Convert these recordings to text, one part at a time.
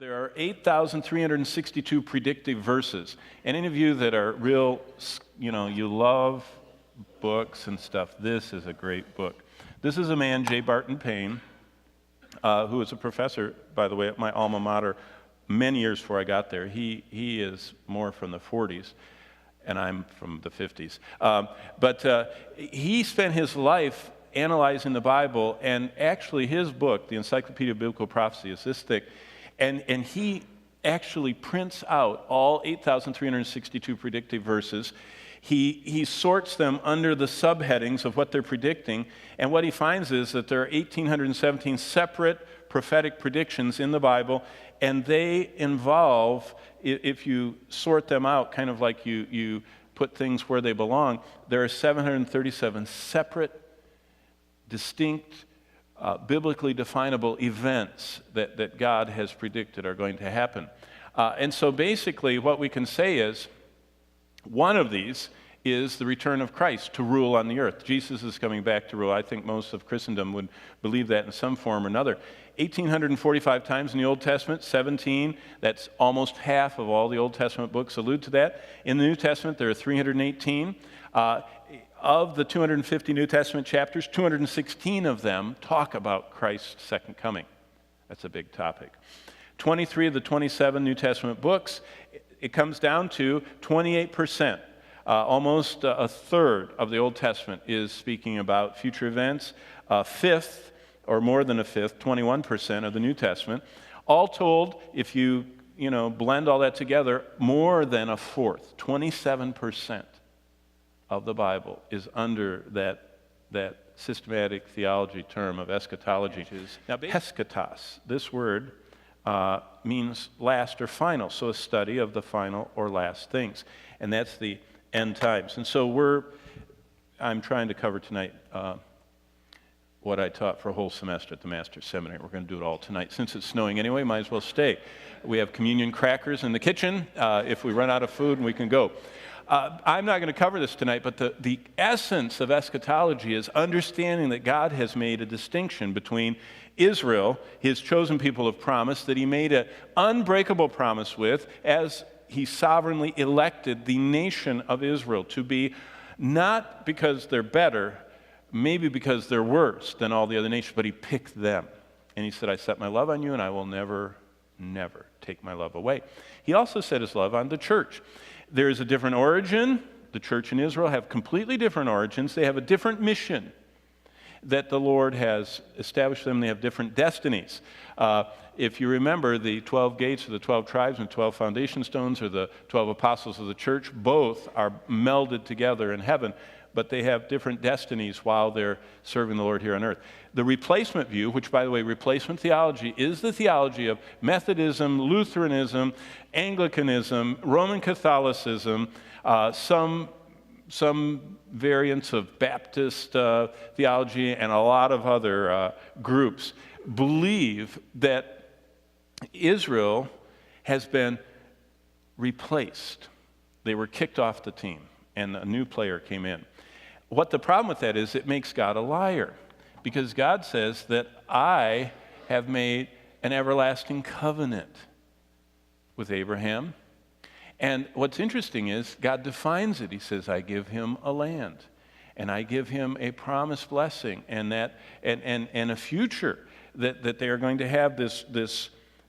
There are 8,362 predictive verses. And any of you that are real, you love books and stuff, this is a great book. This is a man, J. Barton Payne, who was a professor, by the way, at my alma mater many years before I got there. He is more from the 40s, and I'm from the 50s. But he spent his life analyzing the Bible, and actually his book, the Encyclopedia of Biblical Prophecy, is this thick. And he actually prints out all 8,362 predictive verses. He sorts them under the subheadings of what they're predicting, and what he finds is that there are 1,817 separate prophetic predictions in the Bible, and they involve, if you sort them out, kind of like you put things where they belong, there are 737 separate, distinct, biblically definable events that God has predicted are going to happen. And so basically what we can say is, one of these is the return of Christ to rule on the earth. Jesus is coming back to rule. I think most of Christendom would believe that in some form or another. 1,845 times in the Old Testament, 17, that's almost half of all the Old Testament books allude to that. In the New Testament, there are 318. Of the 250 New Testament chapters, 216 of them talk about Christ's second coming. That's a big topic. 23 of the 27 New Testament books, it comes down to 28%. Almost a third of the Old Testament is speaking about future events. A fifth, or more than a fifth, 21% of the New Testament. All told, if you blend all that together, more than a fourth, 27%. Of the Bible is under that systematic theology term of eschatology. Now, eschatos, this word means last or final, so a study of the final or last things, and that's the end times. And so I'm trying to cover tonight what I taught for a whole semester at the Master's Seminary. We're going to do it all tonight. Since it's snowing anyway, might as well stay. We have communion crackers in the kitchen. If we run out of food, we can go. I'm not going to cover this tonight, but the essence of eschatology is understanding that God has made a distinction between Israel, his chosen people of promise, that he made an unbreakable promise with as he sovereignly elected the nation of Israel to be, not because they're better, maybe because they're worse than all the other nations, but he picked them. And he said, I set my love on you, and I will never, never take my love away. He also set his love on the church. There is a different origin. The church in Israel have completely different origins. They have a different mission that the Lord has established them. They have different destinies. If you remember, the 12 gates or the 12 tribes and 12 foundation stones or the 12 apostles of the church, both are melded together in heaven, but they have different destinies while they're serving the Lord here on earth. The replacement view, which, by the way, replacement theology is the theology of Methodism, Lutheranism, Anglicanism, Roman Catholicism, some variants of Baptist theology, and a lot of other groups believe that Israel has been replaced. They were kicked off the team, and a new player came in. What the problem with that is, it makes God a liar, because God says that I have made an everlasting covenant with Abraham. And what's interesting is God defines it. He says, I give him a land, and I give him a promised blessing, and a future that they are going to have this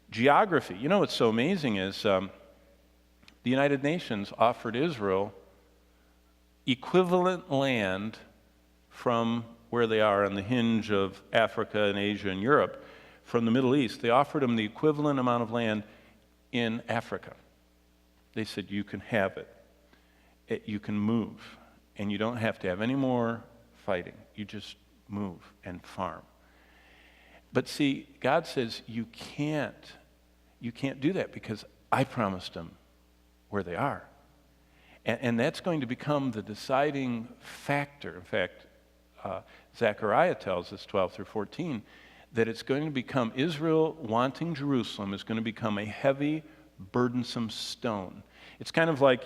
geography. You know what's so amazing is the United Nations offered Israel equivalent land from where they are on the hinge of Africa and Asia and Europe, from the Middle East. They offered them the equivalent amount of land in Africa. They said, you can have it. You can move, and you don't have to have any more fighting. You just move and farm. But see, God says you can't do that, because I promised them where they are. And that's going to become the deciding factor. In fact, Zechariah tells us, 12 through 14, that it's going to become, Israel wanting Jerusalem is going to become a heavy burdensome stone. It's kind of like,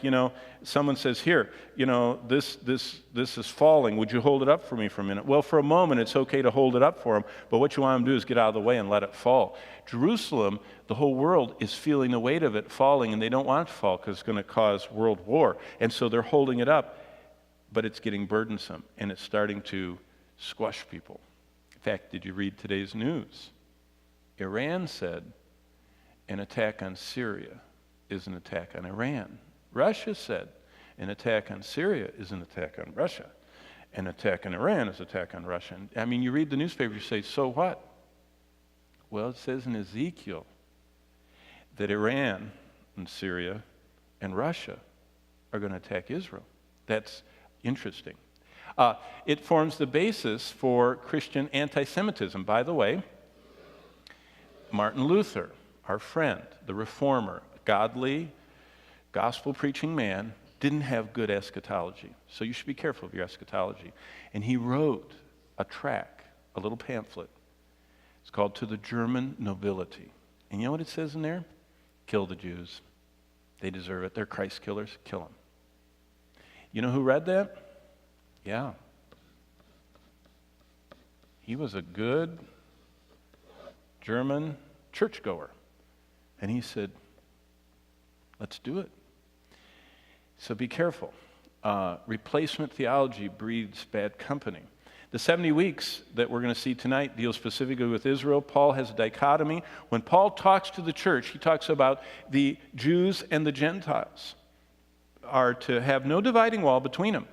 someone says, here, this is falling. Would you hold it up for me for a minute? Well, for a moment, it's okay to hold it up for them, but what you want them to do is get out of the way and let it fall. Jerusalem, the whole world is feeling the weight of it falling, and they don't want it to fall because it's going to cause world war. And so they're holding it up, but it's getting burdensome, and it's starting to squash people. In fact, did you read today's news? Iran said an attack on Syria is an attack on Iran. Russia said an attack on Syria is an attack on Russia. An attack on Iran is an attack on Russia. I mean, you read the newspaper, you say, so what? Well, it says in Ezekiel that Iran and Syria and Russia are going to attack Israel. That's interesting. It forms the basis for Christian anti-Semitism. By the way, Martin Luther, our friend, the reformer, godly, gospel-preaching man, didn't have good eschatology. So you should be careful of your eschatology. And he wrote a tract, a little pamphlet. It's called To the German Nobility. And you know what it says in there? Kill the Jews. They deserve it. They're Christ killers. Kill them. You know who read that? Yeah. He was a good German churchgoer. And he said, let's do it. So be careful. Replacement theology breeds bad company. The 70 weeks that we're going to see tonight deal specifically with Israel. Paul has a dichotomy. When Paul talks to the church, he talks about the Jews and the Gentiles are to have no dividing wall between them.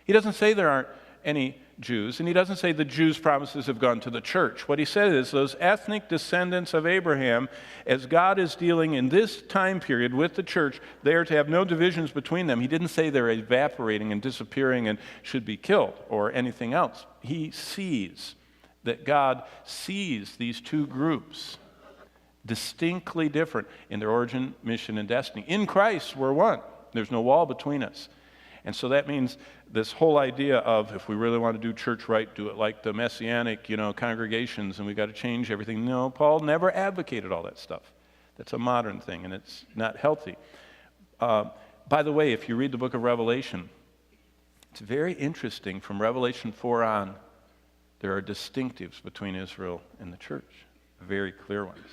He doesn't say there aren't any Jews, and he doesn't say the Jews' promises have gone to the church. What he said is those ethnic descendants of Abraham, as God is dealing in this time period with the church, they are to have no divisions between them. He didn't say they're evaporating and disappearing and should be killed or anything else. He sees that God sees these two groups distinctly different in their origin, mission, and destiny. In Christ, we're one. There's no wall between us. And so that means this whole idea of if we really want to do church right, do it like the Messianic, congregations, and we got to change everything. No, Paul never advocated all that stuff. That's a modern thing, and it's not healthy. By the way, if you read the book of Revelation, it's very interesting. From Revelation 4 on, there are distinctives between Israel and the church, very clear ones.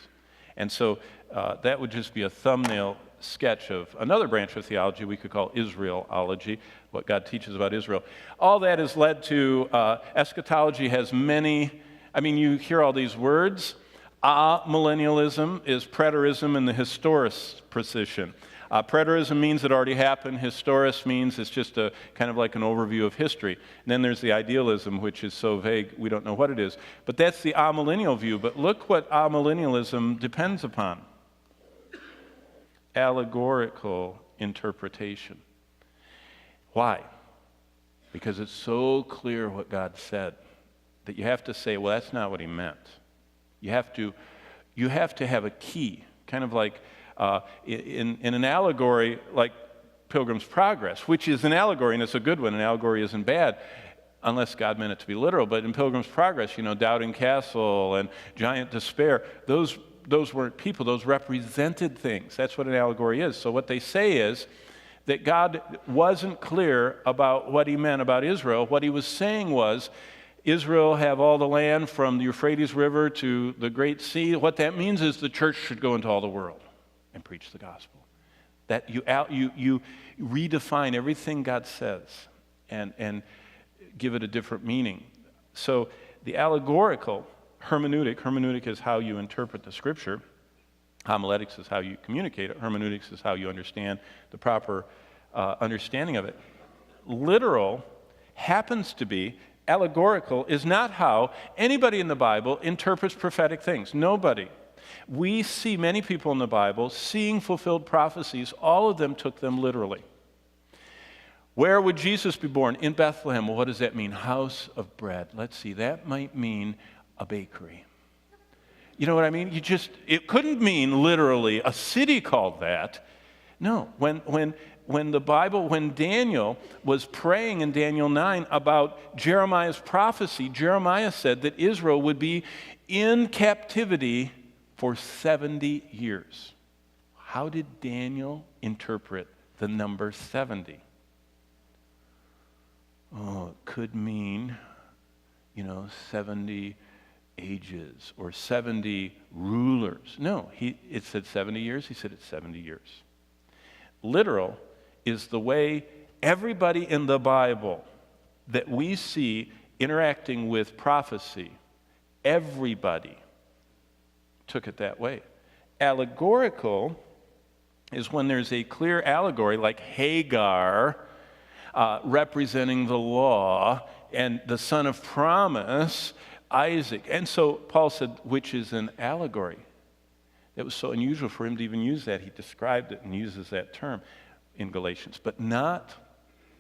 And so that would just be a thumbnail sketch of another branch of theology we could call Israelology, what God teaches about Israel. All that has led to eschatology has many, you hear all these words. Millennialism is preterism in the historist position. Preterism means it already happened. Historist means it's just a kind of like an overview of history. And then there's the idealism, which is so vague we don't know what it is. But that's the amillennial view. But look what amillennialism depends upon. Allegorical interpretation. Why? Because it's so clear what God said that you have to say, well, that's not what he meant. You have to have a key, kind of like in an allegory like Pilgrim's Progress, which is an allegory, and it's a good one. An allegory isn't bad unless God meant it to be literal. But in Pilgrim's Progress, Doubting Castle and Giant Despair, those weren't people, those represented things. That's what an allegory is. So what they say is that God wasn't clear about what he meant about Israel. What he was saying was, Israel have all the land from the Euphrates River to the Great Sea. What that means is the church should go into all the world and preach the gospel. That you redefine everything God says and give it a different meaning. So the allegorical hermeneutic is how you interpret the scripture. Homiletics is how you communicate it. Hermeneutics is how you understand the proper understanding of it. Literal happens to be, allegorical is not how anybody in the Bible interprets prophetic things. Nobody. We see many people in the Bible seeing fulfilled prophecies. All of them took them literally. Where would Jesus be born? In Bethlehem. Well, what does that mean? House of bread. Let's see. That might mean a bakery. You know what I mean? It couldn't mean literally a city called that. No. When Daniel was praying in Daniel 9 about Jeremiah's prophecy, Jeremiah said that Israel would be in captivity for 70 years. how did Daniel interpret the number 70? Oh, it could mean, 70 ages or 70 rulers. No, it said 70 years. He said it's 70 years. Literal is the way everybody in the Bible that we see interacting with prophecy, everybody took it that way. Allegorical is when there's a clear allegory, like Hagar representing the law, and the son of promise, Isaac. And so Paul said, which is an allegory. It was so unusual for him to even use that. He described it and uses that term in Galatians, but not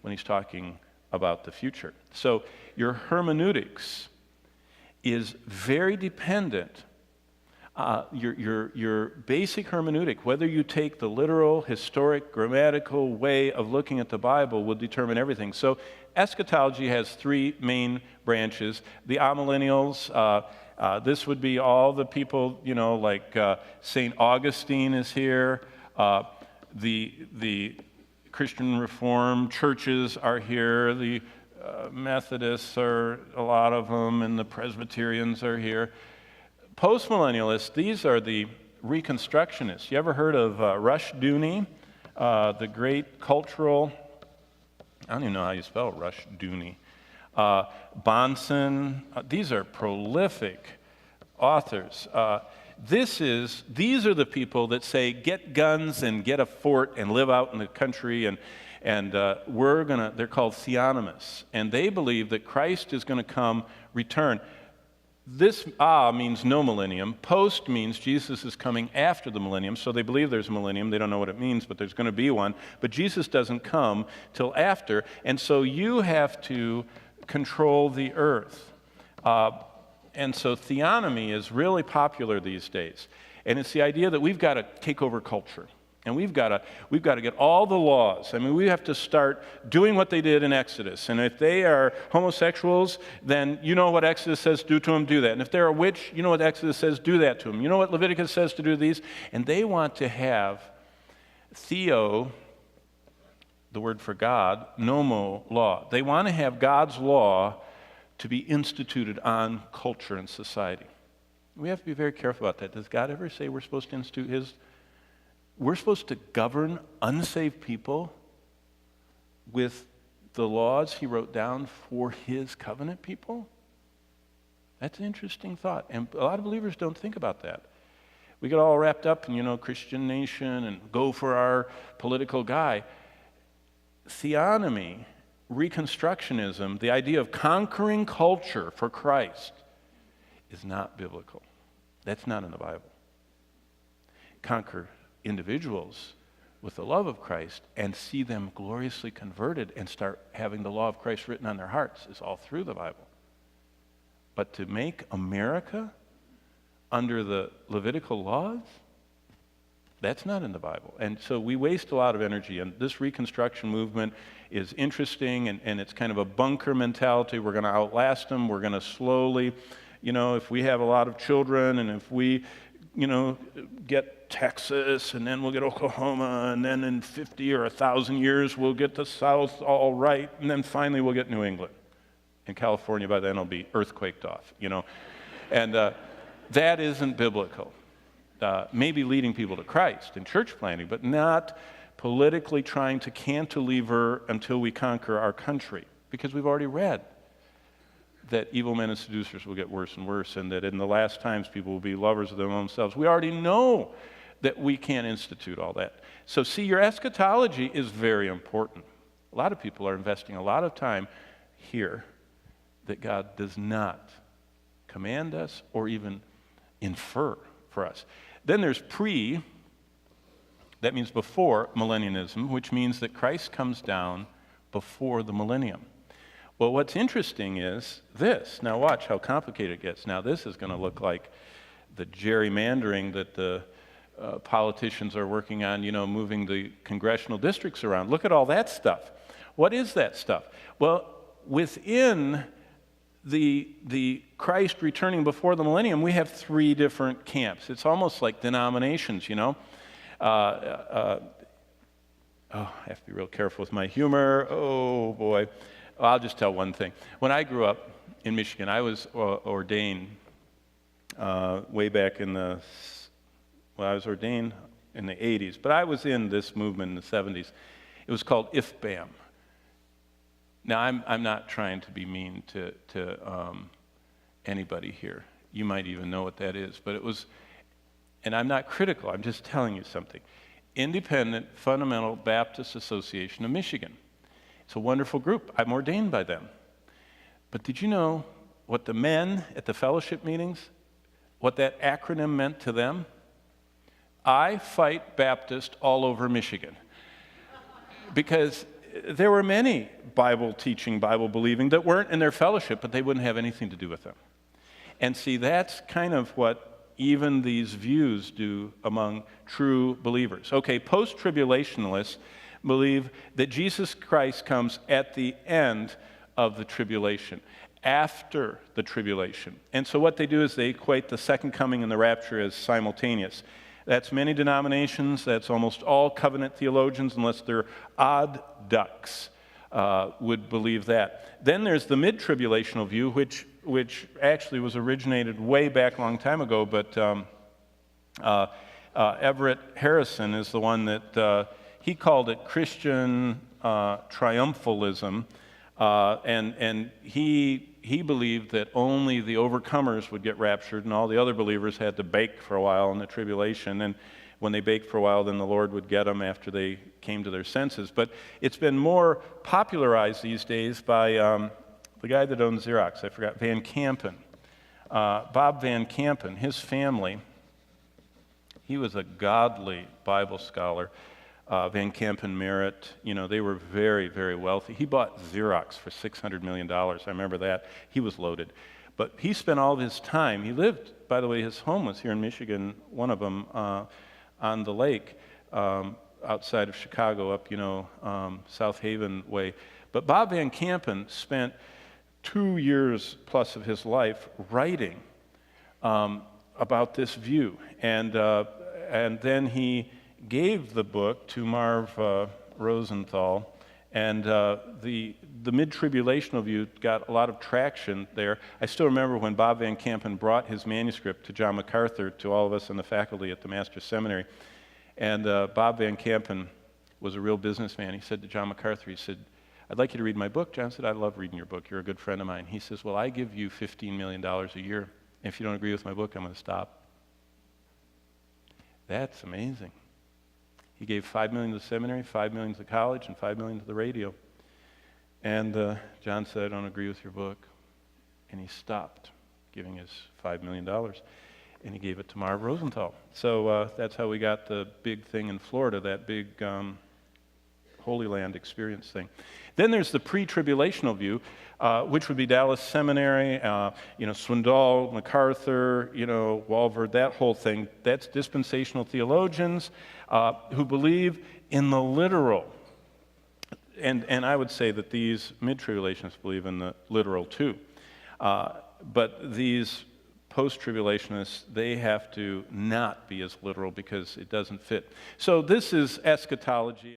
when he's talking about the future. So your hermeneutics is very dependent. Your basic hermeneutic, whether you take the literal, historic, grammatical way of looking at the Bible, will determine everything. So eschatology has three main branches. The amillennials, this would be all the people, like St. Augustine is here. The Christian Reformed churches are here. The Methodists are a lot of them, and the Presbyterians are here. Postmillennialists, these are the Reconstructionists. You ever heard of Rushdoony, the great cultural, I don't even know how you spell Rushdoony. Bonson, these are prolific authors. These are the people that say, get guns and get a fort and live out in the country, and they're called theonomists, and they believe that Christ is going to come, return. This means no millennium. Post means Jesus is coming after the millennium. So they believe there's a millennium. They don't know what it means, but there's going to be one. But Jesus doesn't come till after. And so you have to control the earth. And so theonomy is really popular these days. And it's the idea that we've got to take over culture. And we've got to get all the laws. I mean, we have to start doing what they did in Exodus. And if they are homosexuals, then you know what Exodus says, do to them, do that. And if they're a witch, you know what Exodus says, do that to them. You know what Leviticus says to do these. And they want to have theo, the word for God, nomo, law. They want to have God's law to be instituted on culture and society. We have to be very careful about that. Does God ever say we're supposed to institute His? We're supposed to govern unsaved people with the laws He wrote down for His covenant people? That's an interesting thought. And a lot of believers don't think about that. We get all wrapped up in, Christian nation and go for our political guy. Theonomy, Reconstructionism, the idea of conquering culture for Christ is not biblical. That's not in the Bible. Conquer individuals with the love of Christ and see them gloriously converted and start having the law of Christ written on their hearts is all through the Bible. But to make America under the Levitical laws, that's not in the Bible. And so we waste a lot of energy. And this Reconstruction movement is interesting, and it's kind of a bunker mentality. We're going to outlast them. We're going to slowly, if we have a lot of children and if we, get Texas, and then we'll get Oklahoma, and then in 50 or 1,000 years we'll get the South all right, and then finally we'll get New England. And California by then will be earthquaked off, And that isn't biblical. Maybe leading people to Christ and church planting, but not politically trying to cantilever until we conquer our country. Because we've already read that evil men and seducers will get worse and worse, and that in the last times people will be lovers of their own selves. We already know that we can't institute all that. So see, your eschatology is very important. A lot of people are investing a lot of time here that God does not command us or even infer for us. Then there's that means before millennialism, which means that Christ comes down before the millennium. Well, what's interesting is this. Now watch how complicated it gets. Now this is going to look like the gerrymandering that the politicians are working on, moving the congressional districts around. Look at all that stuff. What is that stuff? Well, within the Christ returning before the millennium, we have three different camps. It's almost like denominations, I have to be real careful with my humor. Oh, boy. I'll just tell one thing. When I grew up in Michigan, I was ordained way back in I was ordained in the 80s, but I was in this movement in the 70s. It was called IFBAM. Now, I'm not trying to be mean to anybody here. You might even know what that is, but it was, and I'm not critical, I'm just telling you something. Independent Fundamental Baptist Association of Michigan. It's a wonderful group. I'm ordained by them. But did you know what the men at the fellowship meetings, what that acronym meant to them? I Fight Baptist All Over Michigan. Because there were many Bible teaching, Bible believing that weren't in their fellowship, but they wouldn't have anything to do with them. And see, that's kind of what even these views do among true believers. Okay, post-tribulationists believe that Jesus Christ comes at the end of the tribulation, after the tribulation. And so what they do is they equate the second coming and the rapture as simultaneous. That's many denominations, that's almost all covenant theologians, unless they're odd ducks, would believe that. Then there's the mid-tribulational view, which actually was originated way back a long time ago, but Everett Harrison is the one that, he called it Christian triumphalism, and he believed that only the overcomers would get raptured, and all the other believers had to bake for a while in the tribulation, and when they baked for a while, then the Lord would get them after they came to their senses. But it's been more popularized these days by the guy that owns Xerox, I forgot, Van Kampen. Bob Van Kampen, his family, he was a godly Bible scholar. Van Kampen Merritt, they were very, very wealthy. He bought Xerox for $600 million. I remember that. He was loaded. But he spent all of his time, he lived, by the way, his home was here in Michigan, one of them, on the lake outside of Chicago, up, South Haven way. But Bob Van Kampen spent 2 years plus of his life writing about this view. And then he gave the book to Marv Rosenthal, and the mid-tribulational view got a lot of traction there. I still remember when Bob Van Kampen brought his manuscript to John MacArthur, to all of us in the faculty at the Master's Seminary, and Bob Van Kampen was a real businessman. He said to John MacArthur, he said, "I'd like you to read my book." John said, "I love reading your book. You're a good friend of mine." He says, "Well, I give you $15 million a year. If you don't agree with my book, I'm going to stop." That's amazing. He gave $5 million to the seminary, $5 million to the college, and $5 million to the radio. And John said, "I don't agree with your book." And he stopped giving his $5 million. And he gave it to Marv Rosenthal. So that's how we got the big thing in Florida, that big Holy Land experience thing. Then there's the pre-tribulational view, which would be Dallas Seminary, Swindoll, MacArthur, Walvoord, that whole thing. That's dispensational theologians who believe in the literal. And I would say that these mid-tribulationists believe in the literal too. But these post-tribulationists, they have to not be as literal because it doesn't fit. So this is eschatology.